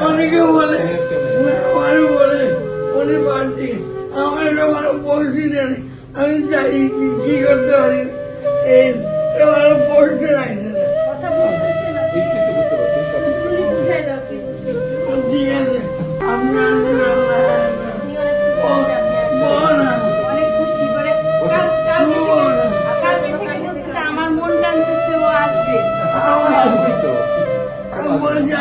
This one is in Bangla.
অনেকে বলে আমারও বলে উনি পার্টি আমার ভালো পৌঁছে নেই আমি চাই কি করতে পারি এই ভালো পৌঁছে রাখছে না ঠিক আছে আপনার আমার মন টানতেছে ও আসবে বলছি